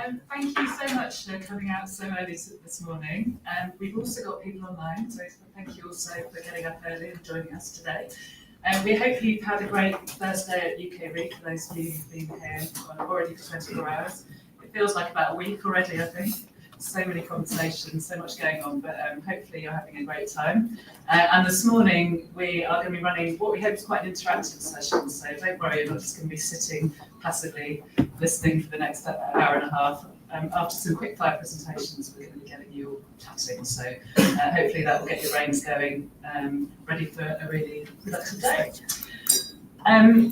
Thank you so much for coming out so early this morning. We've also got people online, so thank you also for getting up early and joining us today. We hope you've had a great first day at UK Read for those of you who've been here already for 24 hours. It feels like about a week already, I think. So many conversations, so much going on, but hopefully you're having a great time. And this morning we are going to be running what we hope is quite an interactive session, so don't worry, you're not just going to be sitting passively listening for the next hour and a half. After some quick fire presentations, we're going to be getting you all chatting, so hopefully that will get your brains going, ready for a really productive day.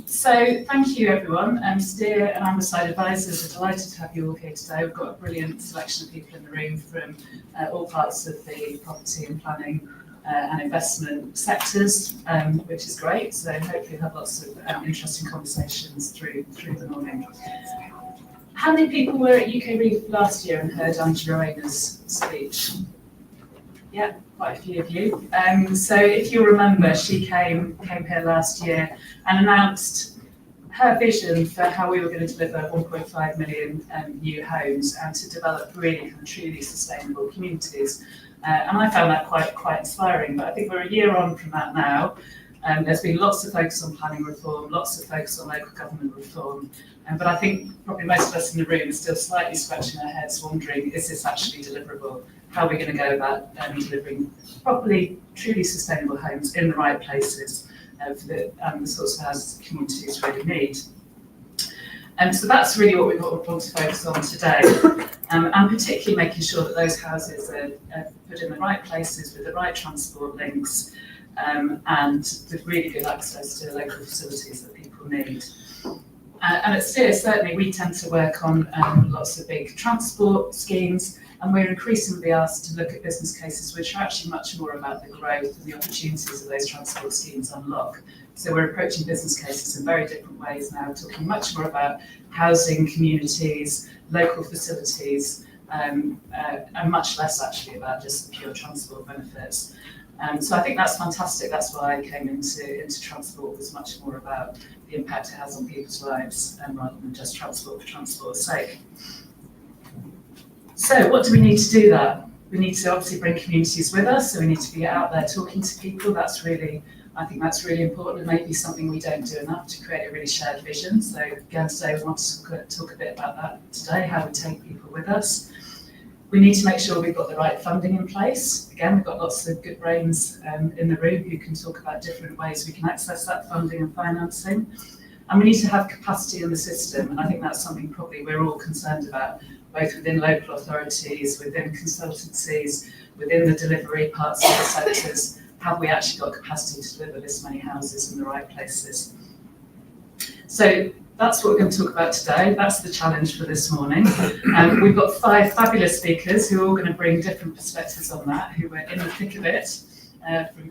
So thank you everyone. Steer and Amberside Advisors are delighted to have you all here today. We've got a brilliant selection of people in the room from all parts of the property and planning and investment sectors, which is great. So hopefully we'll have lots of interesting conversations through the morning. How many people were at UK Read last year and heard Angela Rayner's speech? Yeah, quite a few of you. So if you remember, she came here last year and announced her vision for how we were going to deliver 1.5 million new homes and to develop really kind of truly sustainable communities. And I found that quite inspiring. But I think we're a year on from that now. There's been lots of focus on planning reform, lots of focus on local government reform. But I think probably most of us in the room are still slightly scratching our heads wondering, is this actually deliverable? How are we going to go about delivering properly, truly sustainable homes in the right places for the sorts of houses communities really need? So that's really what we want to focus on today, and particularly making sure that those houses are put in the right places with the right transport links and with really good access to local facilities that people need. And at Steer, certainly we tend to work on lots of big transport schemes, and we're increasingly asked to look at business cases which are actually much more about the growth and the opportunities of those transport schemes unlock. So we're approaching business cases in very different ways now, talking much more about housing, communities, local facilities, and much less actually about just pure transport benefits. So I think that's fantastic. That's why I came into transport, was much more about the impact it has on people's lives rather than just transport for transport's sake. So what do we need to do that? We need to obviously bring communities with us, so we need to be out there talking to people. I think that's really important, and maybe something we don't do enough to create a really shared vision. So again, today we want to talk a bit about that today, how we take people with us. We need to make sure we've got the right funding in place. Again, we've got lots of good brains in the room who can talk about different ways we can access that funding and financing. And we need to have capacity in the system, and I think that's something probably we're all concerned about, both within local authorities, within consultancies, within the delivery parts of the sectors. Have we actually got capacity to deliver this many houses in the right places? So that's what we're going to talk about today. That's the challenge for this morning. We've got 5 fabulous speakers who are all going to bring different perspectives on that, who were in the thick of it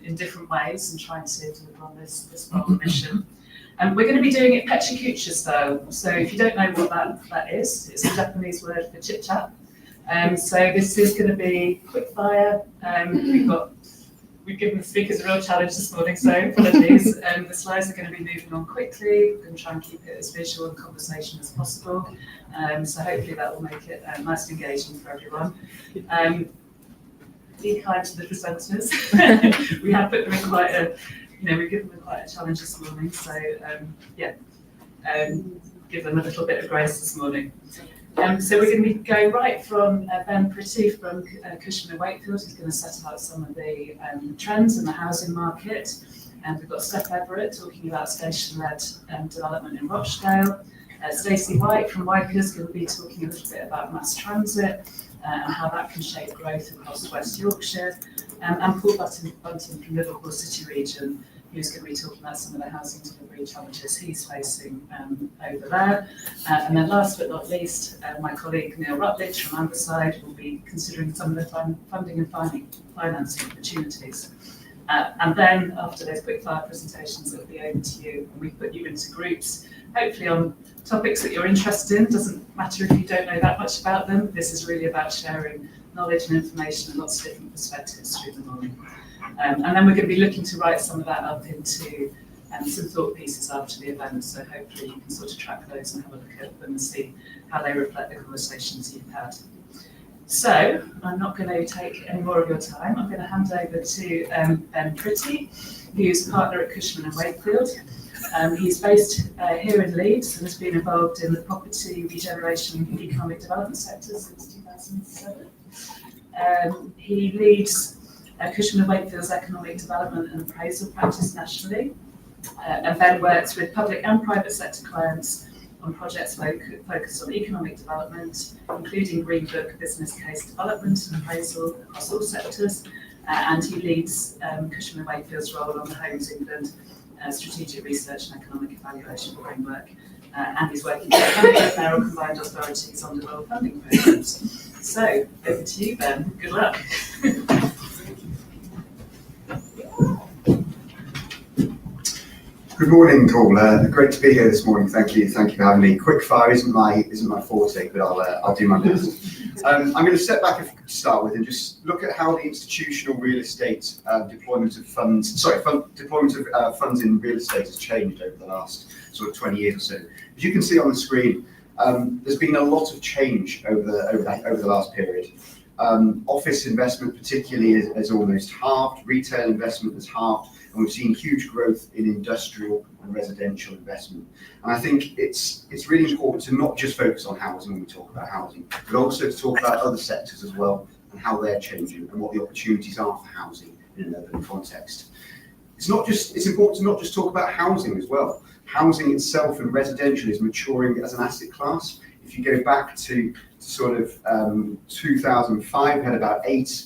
in different ways and trying to deliver on this bold mission. And we're going to be doing it PechaKucha-style. So if you don't know what that is, it's a Japanese word for chit-chat. So this is going to be quick fire. We've given the speakers a real challenge this morning, so apologies. The slides are going to be moving on quickly. We're going to try and keep it as visual and conversation as possible. So hopefully that will make it nice and engaging for everyone. Be kind to the presenters. We have put them in we've given them quite a challenge this morning. So give them a little bit of grace this morning. So we're going to be going right from Ben Pretty from Cushman Wakefield, who's going to set out some of the trends in the housing market. And we've got Steph Everett talking about station-led development in Rochdale. Stacey White from Wyker is going to be talking a little bit about mass transit and how that can shape growth across West Yorkshire. And Paul Bunting from Liverpool City Region, who's going to be talking about some of the housing delivery challenges he's facing over there. And then last but not least, my colleague Neil Rutledge from Amberside will be considering some of the funding and financing opportunities. And then after those quick fire presentations, it'll be over to you. And we put you into groups, hopefully on topics that you're interested in. Doesn't matter if you don't know that much about them. This is really about sharing knowledge and information and lots of different perspectives through the morning. And then we're going to be looking to write some of that up into some thought pieces after the event, so hopefully you can sort of track those and have a look at them and see how they reflect the conversations you've had. So I'm not going to take any more of your time. I'm going to hand over to Ben Pretty, who's partner at Cushman Wakefield. He's based here in Leeds and has been involved in the property regeneration and economic development sector since 2007. He leads Cushman Wakefield's economic development and appraisal practice nationally, and Ben works with public and private sector clients on projects focused on economic development, including Green Book business case development and appraisal across all sectors, and he leads Cushman Wakefield's role on the Homes England strategic research and economic evaluation framework, and he's working with a number of mayoral combined authorities on devolved funding programmes. So, over to you, Ben. Good luck. Good morning, all. Great to be here this morning. Thank you for having me. Quick fire isn't my forte, but I'll do my best. I'm going to step back to start with and just look at how the institutional real estate deployment of funds in real estate has changed over the last sort of 20 years or so. As you can see on the screen, there's been a lot of change over the last period. Office investment particularly has almost halved. Retail investment has halved. And we've seen huge growth in industrial and residential investment. And I think it's really important to not just focus on housing when we talk about housing, but also to talk about other sectors as well and how they're changing and what the opportunities are for housing in an urban context. It's important to not just talk about housing as well. Housing itself and residential is maturing as an asset class. If you go back to sort of 2005, we had about 8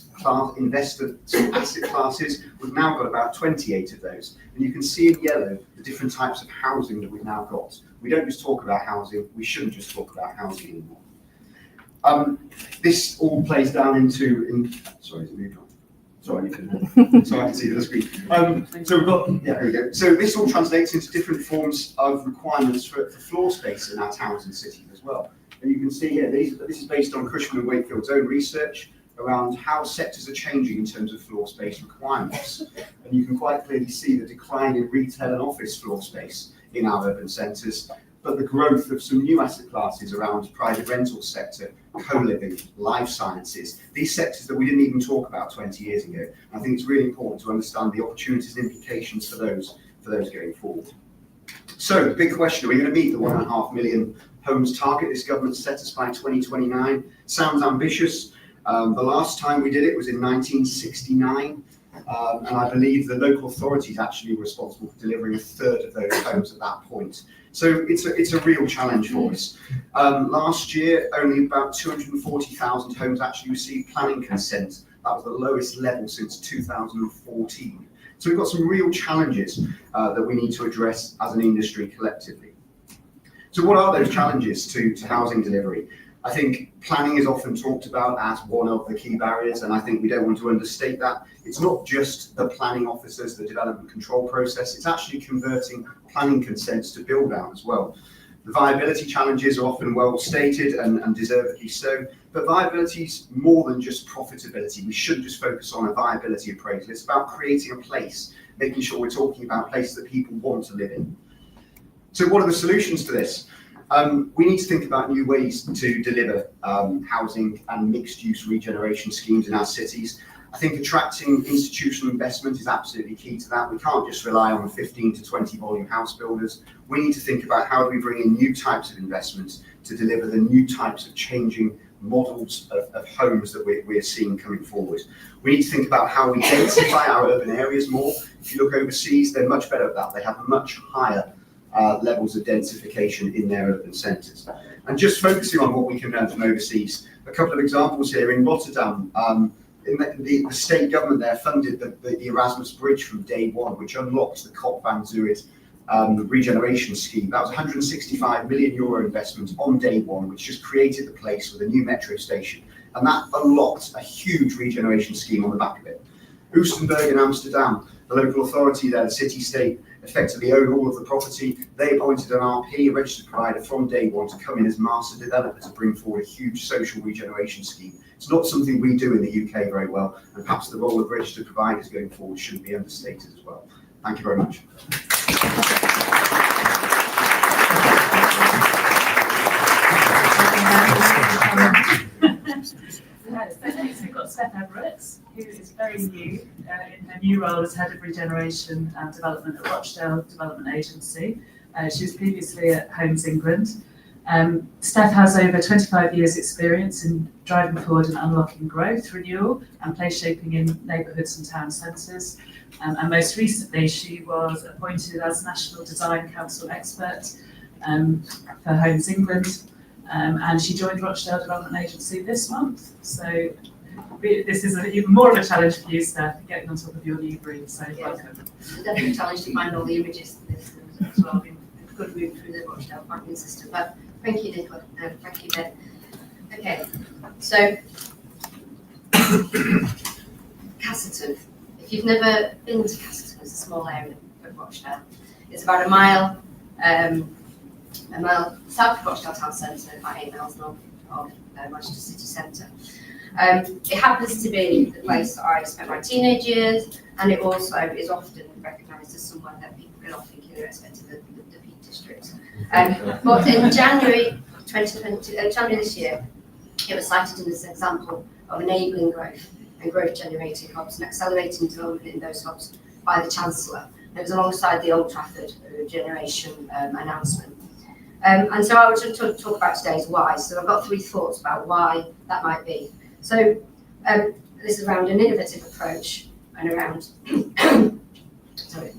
investor asset classes. We've now got about 28 of those. And you can see in yellow the different types of housing that we've now got. We don't just talk about housing. We shouldn't just talk about housing anymore. This all plays down into, sorry, is it moved on? Sorry, so I can see the screen. So we've got, yeah, there we go. So this all translates into different forms of requirements for floor space in our towns and cities as well. And you can see here, this is based on Cushman Wakefield's own research around how sectors are changing in terms of floor space requirements. And you can quite clearly see the decline in retail and office floor space in our urban centres, but the growth of some new asset classes around private rental sector, co-living, life sciences, these sectors that we didn't even talk about 20 years ago. And I think it's really important to understand the opportunities and implications for those going forward. So the big question, are we going to meet the 1.5 million homes target this government set us by 2029? Sounds ambitious. The last time we did it was in 1969, and I believe the local authorities actually were responsible for delivering 1/3 of those homes at that point. So it's a real challenge for us. Last year, only about 240,000 homes actually received planning consent. That was the lowest level since 2014. So we've got some real challenges that we need to address as an industry collectively. So what are those challenges to housing delivery? I think planning is often talked about as one of the key barriers, and I think we don't want to understate that. It's not just the planning officers, the development control process, it's actually converting planning consents to build out as well. The viability challenges are often well stated and deservedly so, but viability is more than just profitability. We shouldn't just focus on a viability appraisal. It's about creating a place, making sure we're talking about places that people want to live in. So what are the solutions to this? We need to think about new ways to deliver housing and mixed-use regeneration schemes in our cities. I think attracting institutional investment is absolutely key to that. We can't just rely on 15 to 20 volume house builders. We need to think about how do we bring in new types of investments to deliver the new types of changing models of homes that we're seeing coming forward. We need to think about how we densify our urban areas more. If you look overseas, they're much better at that. They have much higher levels of densification in their urban centres. And just focusing on what we can learn from overseas, a couple of examples here. In Rotterdam, the state government there funded the Erasmus Bridge from day one, which unlocked the Kop van Zuid regeneration scheme. That was a €165 million investment on day one, which just created the place with a new metro station. And that unlocked a huge regeneration scheme on the back of it. Oostenburg in Amsterdam, the local authority there, the city-state, effectively own all of the property. They appointed an RP, a registered provider, from day one to come in as master developer to bring forward a huge social regeneration scheme. It's not something we do in the UK very well, and perhaps the role of registered providers going forward shouldn't be understated as well. Thank you very much. We've got Steph Everett, who is very new in her new role as Head of Regeneration and Development at Rochdale Development Agency. She was previously at Homes England. Steph has over 25 years experience in driving forward and unlocking growth, renewal and place shaping in neighbourhoods and town centres. And most recently, she was appointed as National Design Council Expert for Homes England. And she joined Rochdale Development Agency this month. So this is even more of a challenge for you, Steph, getting on top of your new brief. So welcome. It's a definite challenge to find all the images for this as well. We've got to move through the Rochdale banking system. But thank you, Nicola. Thank you, Ben. Okay, so Castleton. If you've never been to Castleton, it's a small area of Rochdale. It's about a mile south of Rochdale Town Centre, about 8 miles north of Manchester City Centre. It happens to be the place that I spent my teenage years, and it also is often recognised as somewhere that people get off thinking they're expected the Peak District. But in January 2020, January this year, it was cited as an example of enabling growth and growth generating hubs and accelerating development in those hubs by the Chancellor. It was alongside the Old Trafford regeneration announcement. And so I would just talk about today's why. So I've got 3 thoughts about why that might be. So this is around an innovative approach and around, sorry,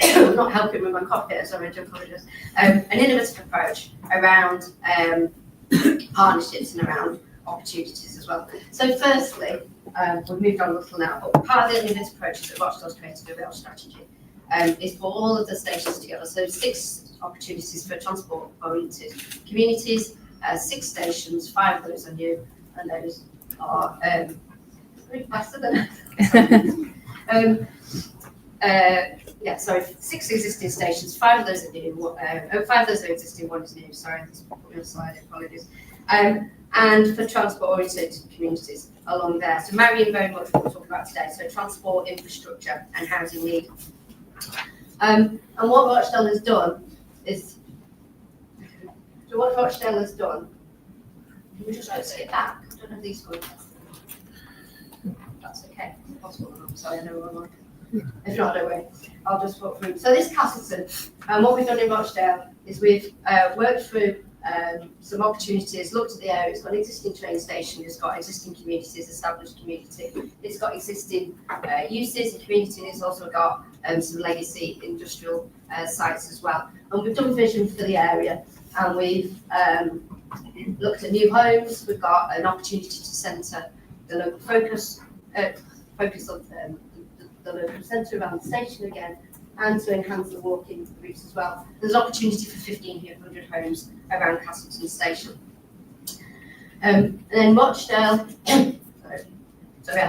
I'm not helping with my cough here, sorry, I do apologise. An innovative approach around partnerships and around opportunities as well. So firstly, we've moved on a little now, but part of the innovative approach is that Rochdale's created a rail strategy. Is for all of the stations together. So 6 opportunities for transport-oriented communities, 6 stations, 5 of those are new, and those are faster than yeah, sorry, 6 existing stations, 5 of those are new, 5 of those are existing, 1 is new, sorry, this put me on slide, apologies. And for transport-oriented communities along there. So marrying very much what we're talking about today, so transport, infrastructure and housing need. And what Rochdale has done is, can we just go skip back? I don't know if these go. That's okay, it's possible or not. Sorry, I know we're on. If not, don't worry. I'll just walk through. So this Castleton, and what we've done in Rochdale is we've worked through some opportunities, looked at the area. It's got an existing train station, it's got existing communities, established community, it's got existing uses and community, and it's also got some legacy industrial sites as well. And we've done vision for the area, and we've looked at new homes. We've got an opportunity to centre the local focus on the local centre around the station again, and to enhance the walking routes as well. There's an opportunity for 1,500 homes around Castleton Station. And then Rochdale,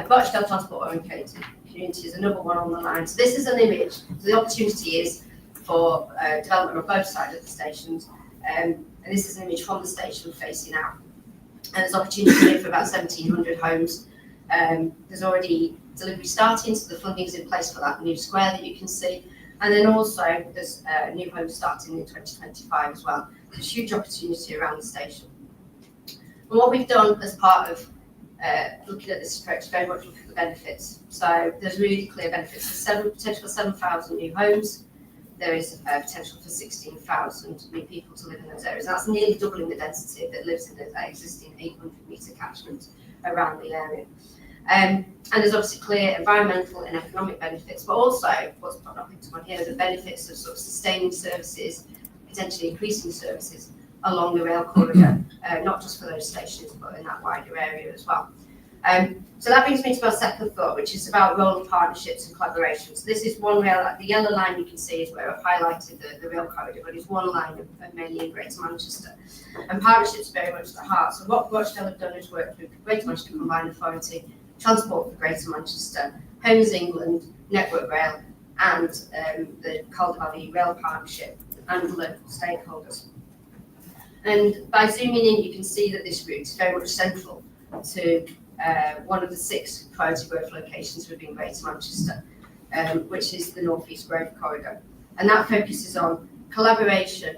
Rochdale Transport Oriented Community is another one on the line. So this is an image. So the opportunity is for development on both sides of the stations. And this is an image from the station facing out. And there's opportunity for about 1,700 homes. There's already delivery starting, so the funding is in place for that new square that you can see. And then also there's new homes starting in 2025 as well. There's huge opportunity around the station. And what we've done as part of looking at this approach, very much looking at the benefits. So there's really clear benefits. There's potential for 7,000 new homes. There is potential for 16,000 new people to live in those areas. That's nearly doubling the density that lives in the existing 800-metre catchment around the area. And there's obviously clear environmental and economic benefits, but also, what's not picked up on here, the benefits of sort of sustaining services, potentially increasing services along the rail corridor, not just for those stations, but in that wider area as well. So that brings me to my second thought, which is about role of partnerships and collaboration. So this is one rail, the yellow line you can see is where I've highlighted the rail corridor, but it's one line of mainly in Greater Manchester. And partnerships very much at the heart. So what Rochdale have done is work with Greater Manchester Combined Authority, Transport for Greater Manchester, Homes England, Network Rail, and the Calder Valley Rail Partnership and local stakeholders. And by zooming in, you can see that this route is very much central to one of the 6 priority growth locations within Greater Manchester, which is the North East Growth Corridor. And that focuses on collaboration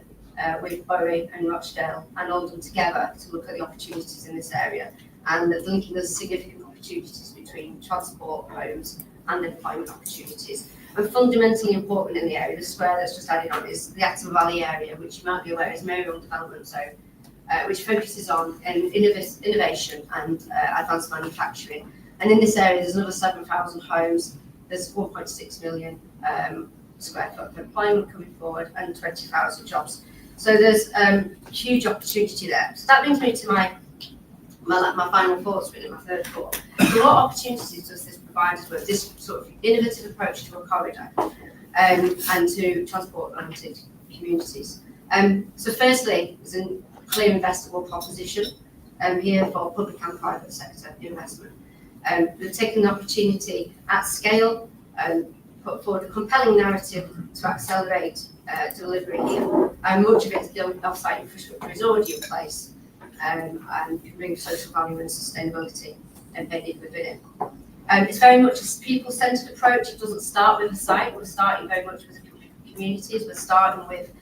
with Bury and Rochdale and Oldham together to look at the opportunities in this area. And they're linking those significant opportunities between transport, homes and employment opportunities. And fundamentally important in the area, the square that's just added on, is the Acton Valley area, which you might be aware is Mayoral Development Zone, which focuses on innovation and advanced manufacturing. And in this area, there's another 7,000 homes, there's 1.6 million square foot of employment coming forward and 20,000 jobs. So there's huge opportunity there. So that brings me to my final thoughts, really, my third thought. So what opportunities does this provide us with, this sort of innovative approach to a corridor and to transport-oriented communities? So firstly, there's a clear investable proposition here for public and private sector investment. We're taking the opportunity at scale and put forward a compelling narrative to accelerate delivery here. And much of it, the off-site infrastructure is already in place and can bring social value and sustainability embedded within it. It's very much a people-centred approach. It doesn't start with the site. We're starting very much with the communities. We're starting with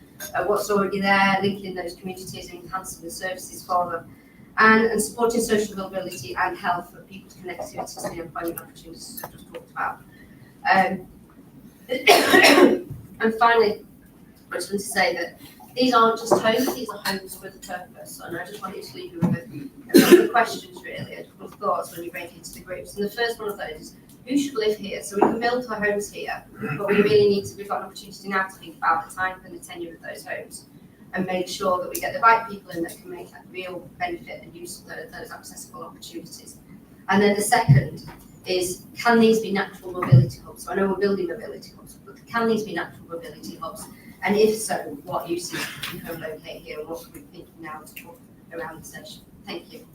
what's already there, linking those communities and enhancing the services for them, and supporting social mobility and health for people's connectivity to the employment opportunities I just talked about. And finally, I just want to say that these aren't just homes, these are homes with a purpose. And I just wanted to leave you with a couple of questions, really, a couple of thoughts when you break into the groups. And the first one of those is, who should live here? So we can build our homes here, but we really need to, we've got an opportunity now to think about the time and the tenure of those homes and make sure that we get the right people in that can make that real benefit and use of those accessible opportunities. And then the second is, can these be natural mobility hubs? So I know we're building mobility hubs, but can these be natural mobility hubs? And if so, what uses can co-locate here, and what are we thinking now to talk around the station? Thank you.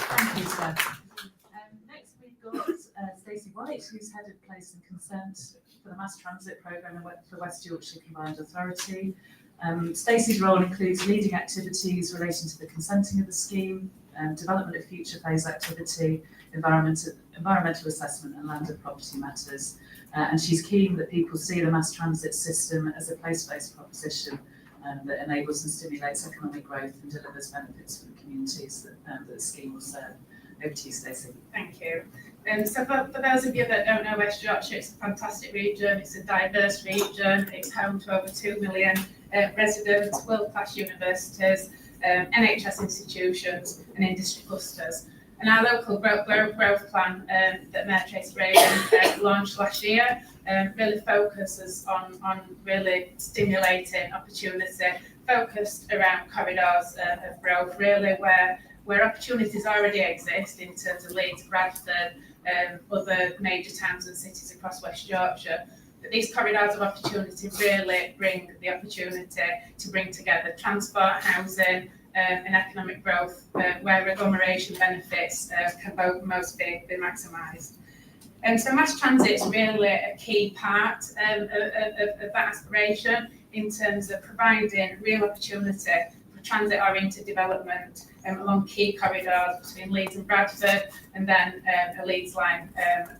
Thank you, Steph. Next, we've got Stacey White, who's headed Place and Consent for the Mass Transit Programme for West Yorkshire Combined Authority. Stacey's role includes leading activities relating to the consenting of the scheme, development of future phase activity, environmental assessment and land and property matters. And she's keen that people see the mass transit system as a place-based proposition that enables and stimulates economic growth and delivers benefits for the communities that the scheme will serve. Over to you, Stacey. Thank you. So for those of you that don't know West Yorkshire, it's a fantastic region, it's a diverse region, it's home to over 2 million residents, world-class universities, NHS institutions and industry clusters. And our local growth plan that Mayor Tracy Reagan launched last year really focuses on really stimulating opportunity, focused around corridors of growth, really where opportunities already exist in terms of Leeds, Bradford, other major towns and cities across West Yorkshire. But these corridors of opportunity really bring the opportunity to bring together transport, housing, and economic growth, where agglomeration benefits can most be maximised. And so mass transit is really a key part of that aspiration in terms of providing real opportunity for transit-oriented development along key corridors between Leeds and Bradford, and then a Leeds line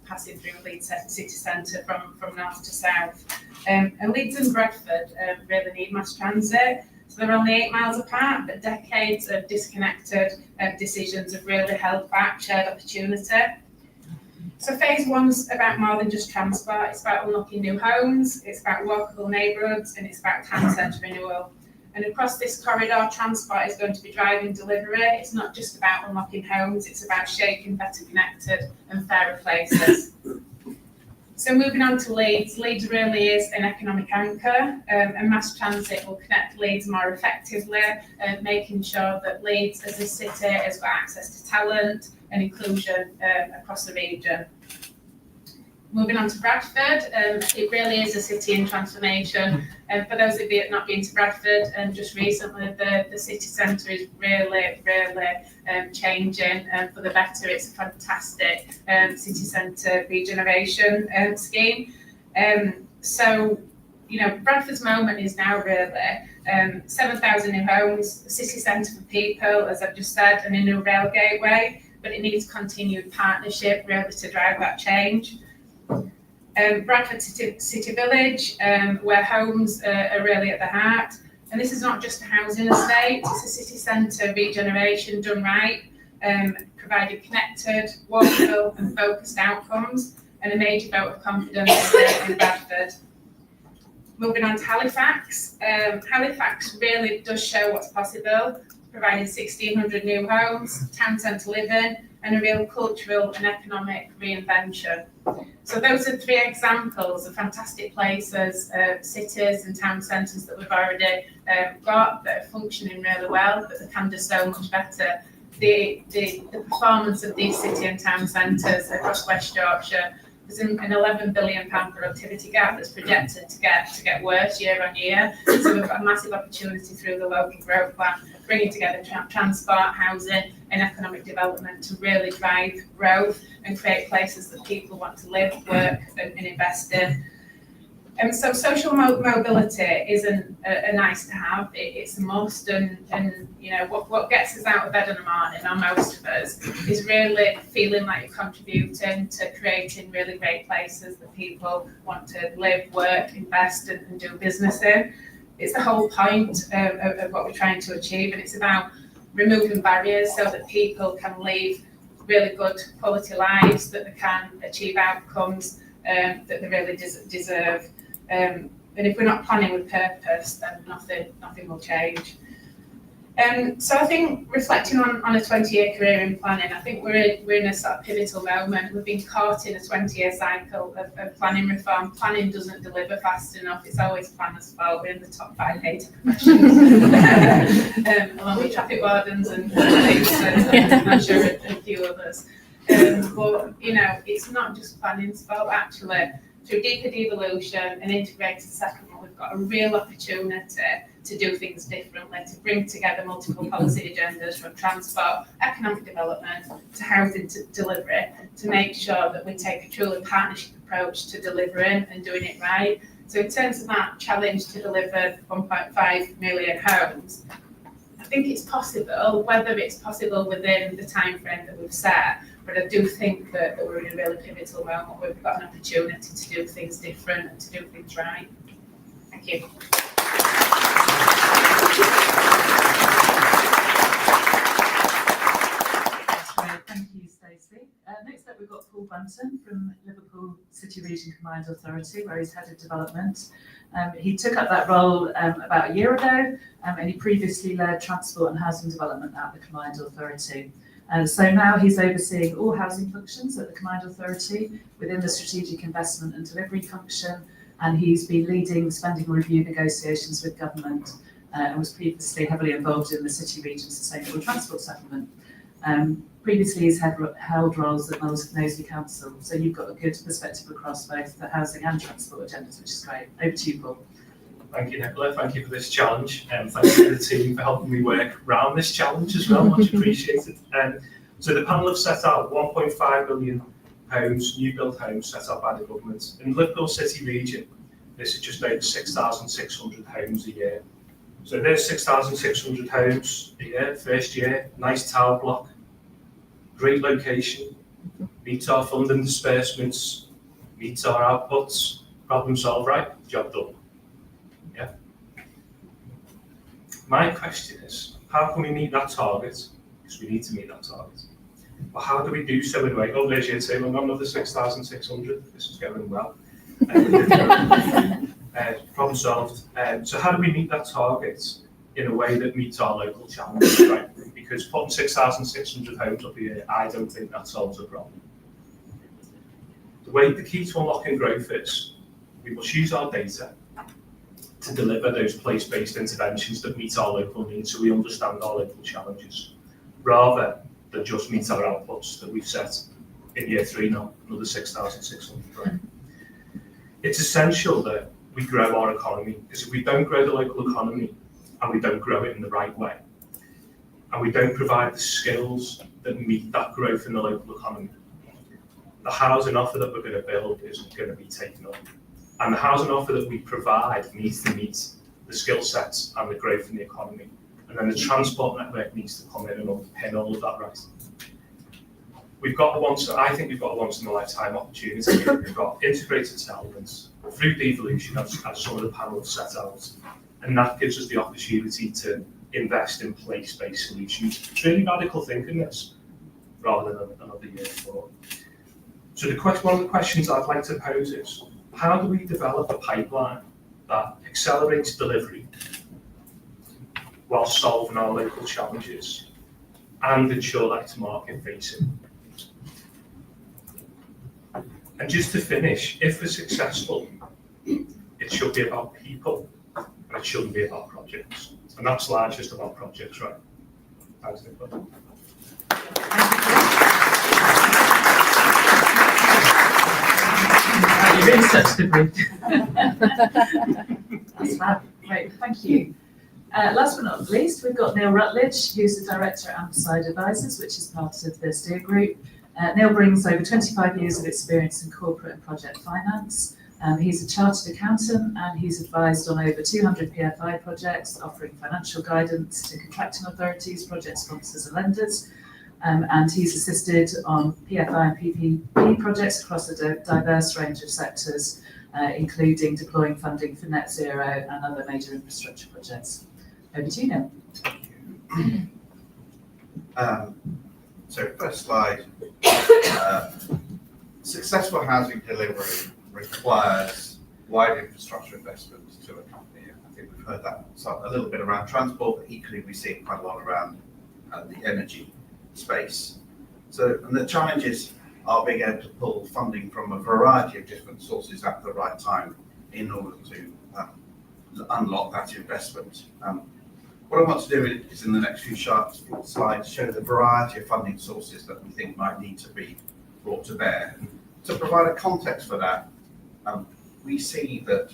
passing through Leeds city centre from north to south. And Leeds and Bradford really need mass transit. So they're only 8 miles apart, but decades of disconnected decisions have really held back shared opportunity. So phase one's about more than just transport. It's about unlocking new homes, it's about walkable neighbourhoods, and it's about town centre renewal. And across this corridor, transport is going to be driving delivery. It's not just about unlocking homes, it's about shaping better connected and fairer places. So moving on to Leeds, Leeds really is an economic anchor, and mass transit will connect Leeds more effectively, making sure that Leeds as a city has got access to talent and inclusion across the region. Moving on to Bradford, it really is a city in transformation. For those of you that not been to Bradford, just recently the city centre is really changing for the better. It's a fantastic city centre regeneration scheme. So, you know, Bradford's moment is now really 7,000 new homes, a city centre for people, as I've just said, and a new rail gateway, but it needs continued partnership really to drive that change. Bradford City Village, where homes are really at the heart. And this is not just a housing estate, it's a city centre regeneration done right, providing connected, walkable and focused outcomes, and a major vote of confidence in Bradford. Moving on to Halifax. Halifax really does show what's possible, providing 1,600 new homes, town centre living, and a real cultural and economic reinvention. So those are 3 examples of fantastic places, cities and town centres that we've already got that are functioning really well, but they can do so much better. The performance of these city and town centres across West Yorkshire, there's an £11 billion productivity gap that's projected to get worse year on year. So we've got a massive opportunity through the local growth plan, bringing together transport, housing and economic development to really drive growth and create places that people want to live, work and invest in. And so social mobility isn't a nice to have, it's a must, and you know what gets us out of bed in the morning, or most of us, is really feeling like you're contributing to creating really great places that people want to live, work, invest and do business in. It's the whole point of what we're trying to achieve, and it's about removing barriers so that people can live really good quality lives, that they can achieve outcomes that they really deserve. And if we're not planning with purpose, then nothing will change. So I think reflecting on a 20-year career in planning, I think we're in a sort of pivotal moment. We've been caught in a 20-year cycle of planning reform. Planning doesn't deliver fast enough. It's always planners' fault. We're in the top 5 hated professions, along with traffic wardens and police, and I'm sure a few others. But you know, it's not just planning's fault actually. Through deeper devolution and integrated settlement, we've got a real opportunity to do things differently, to bring together multiple policy agendas from transport, economic development to housing to delivery, to make sure that we take a truly partnership approach to delivering and doing it right. So in terms of that challenge to deliver 1.5 million homes, I think it's possible, whether it's possible within the time frame that we've set, but I do think that we're in a really pivotal moment where we've got an opportunity to do things different and to do things right. Thank you. That's great. Thank you, Stacey. Next up, we've got Paul Bunton from Liverpool City Region Combined Authority, where he's head of development. He took up that role about a year ago, and he previously led transport and housing development at the Combined Authority. So now he's overseeing all housing functions at the Combined Authority within the strategic investment and delivery function, and he's been leading spending review negotiations with government and was previously heavily involved in the City Region Sustainable Transport Settlement. Previously he's held roles at Knowsley Council, so you've got a good perspective across both the housing and transport agendas, which is great. Over to you, Paul. Thank you, Nicola. Thank you for this challenge, and thank you to the team for helping me work around this challenge as well. Much appreciated. So the panel have set out 1.5 million homes, new build homes set up by the government. In Liverpool City Region, this is just over 6,600 homes a year. So there's 6,600 homes a year, first year, nice tower block, great location, meets our funding disbursements, meets our outputs, problem solved, right? Job done. Yeah. My question is, how can we meet that target? Because we need to meet that target. But how do we do so in a way? Oh, there's your team. I've got another 6,600. This is going well. Problem solved. So how do we meet that target in a way that meets our local challenges, right? Because putting 6,600 homes up here, I don't think that solves the problem. The key to unlocking growth is we must use our data to deliver those place-based interventions that meet our local needs, so we understand our local challenges, rather than just meet our outputs that we've set in year 3 now, another 6,600. Right? It's essential that we grow our economy, because if we don't grow the local economy and we don't grow it in the right way, and we don't provide the skills that meet that growth in the local economy, the housing offer that we're going to build isn't going to be taken up. And the housing offer that we provide needs to meet the skill sets and the growth in the economy. And then the transport network needs to come in and underpin all of that, right? I think we've got a once in a lifetime opportunity. We've got integrated settlements through devolution, as some of the panels set out, and that gives us the opportunity to invest in place-based solutions. It's really radical thinking, this, rather than another year before. So one of the questions I'd like to pose is, how do we develop a pipeline that accelerates delivery while solving our local challenges and ensure that it's market facing? And just to finish, if we're successful, it should be about people, and it shouldn't be about projects. And that slide's just about projects, right? Thanks, Nicola. You really touched the brief. That's fab. Great, thank you. Last but not least, we've got Neil Rutledge, who's the Director at Ampersand Advisors, which is part of the Steer Group. Neil brings over 25 years of experience in corporate and project finance. He's a chartered accountant and he's advised on over 200 PFI projects, offering financial guidance to contracting authorities, project sponsors and lenders. And he's assisted on PFI and PPP projects across a diverse range of sectors, including deploying funding for net zero and other major infrastructure projects. Over to you, Neil. So first slide, successful housing delivery requires wide infrastructure investment to accompany it. I think we've heard that a little bit around transport, but equally we see it quite a lot around the energy space. So, and the challenges are being able to pull funding from a variety of different sources at the right time in order to unlock that investment. What I want to do is in the next few slides show the variety of funding sources that we think might need to be brought to bear. To provide a context for that, we see that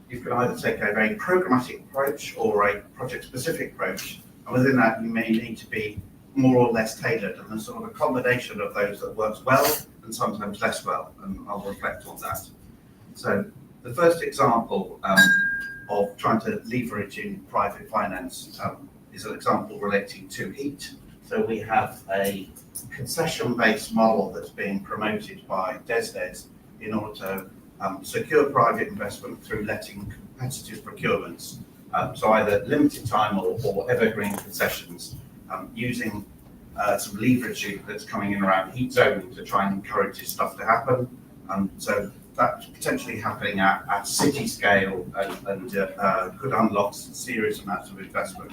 you can either take a very programmatic approach or a project-specific approach, and within that you may need to be more or less tailored, and there's sort of a combination of those that works well and sometimes less well, and I'll reflect on that. So the first example of trying to leverage in private finance is an example relating to heat. So we have a concession-based model that's being promoted by DESDES in order to secure private investment through letting competitive procurements. So either limited time or evergreen concessions, using some leverage that's coming in around heat zoning to try and encourage this stuff to happen. So that's potentially happening at city scale and could unlock serious amounts of investment.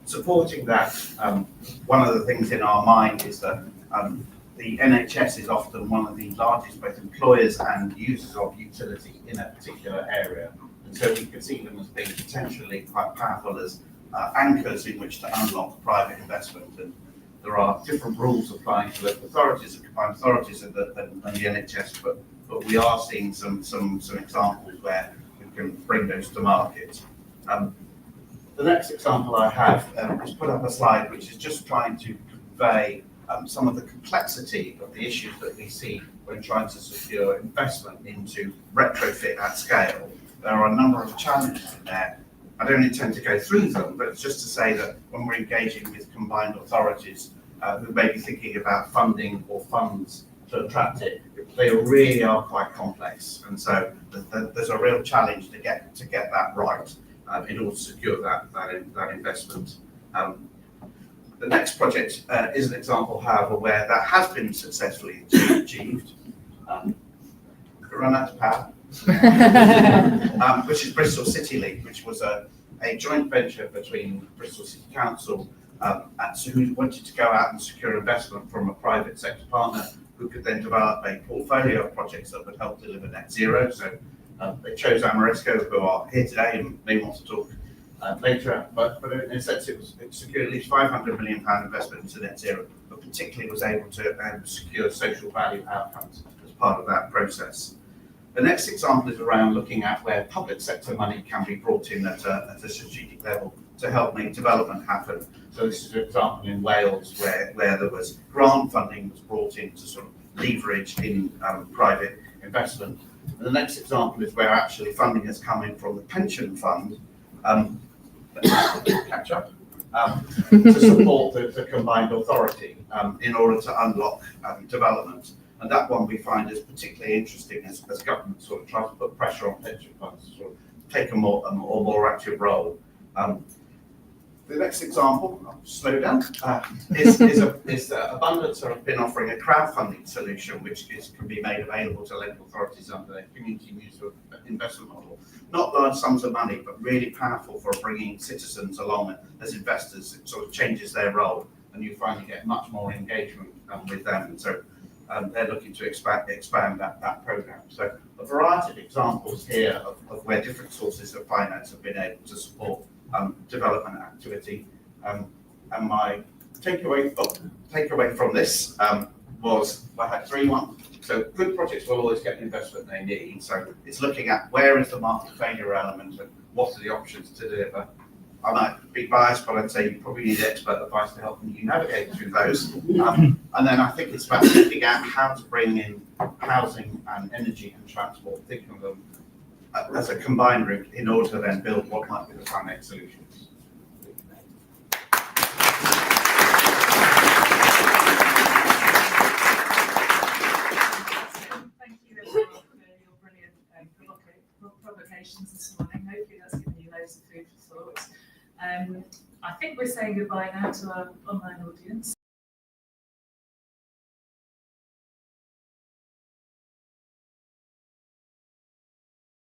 Supporting that, one of the things in our mind is that the NHS is often one of the largest both employers and users of utility in a particular area. And so we could see them as being potentially quite powerful as anchors in which to unlock private investment. And there are different rules applying to local authorities and combined authorities than the NHS, but we are seeing some examples where we can bring those to market. The next example I have is put up a slide which is just trying to convey some of the complexity of the issues that we see when trying to secure investment into retrofit at scale. There are a number of challenges in there. I don't intend to go through them, but it's just to say that when we're engaging with combined authorities who may be thinking about funding or funds to attract it, they really are quite complex. And so there's a real challenge to get that right in order to secure that investment. The next project is an example, however, where that has been successfully achieved. Run out of power. Which is Bristol City Link, which was a joint venture between Bristol City Council who wanted to go out and secure investment from a private sector partner who could then develop a portfolio of projects that would help deliver net zero. So they chose Amoresco, who are here today and may want to talk later, but in a sense it secured at least £500 million investment into net zero, but particularly was able to secure social value outcomes as part of that process. The next example is around looking at where public sector money can be brought in at a strategic level to help make development happen. So this is an example in Wales where there was grant funding was brought in to sort of leverage in private investment. And the next example is where actually funding has come in from the pension fund. Catch up. to support the combined authority in order to unlock development. And that one we find is particularly interesting as government sort of tries to put pressure on pension funds to sort of take a more active role. The next example, I'll slow down, is Abundance have been offering a crowdfunding solution which can be made available to local authorities under their community use of investment model. Not large sums of money, but really powerful for bringing citizens along as investors. It sort of changes their role, and you finally get much more engagement with them. And so they're looking to expand that program. So a variety of examples here of where different sources of finance have been able to support development activity. And my takeaway from this was I had 3-1. So good projects will always get the investment they need. So it's looking at where is the market failure element and what are the options to deliver. I might be biased, but I'd say you probably need expert advice to help you navigate through those. And then I think it's about looking at how to bring in housing and energy and transport, thinking of them as a combined route in order to then build what might be the finance solutions. Thank you everyone for your brilliant provocations this morning. Hopefully that's given you loads of food for thought. I think we're saying goodbye now to our online audience.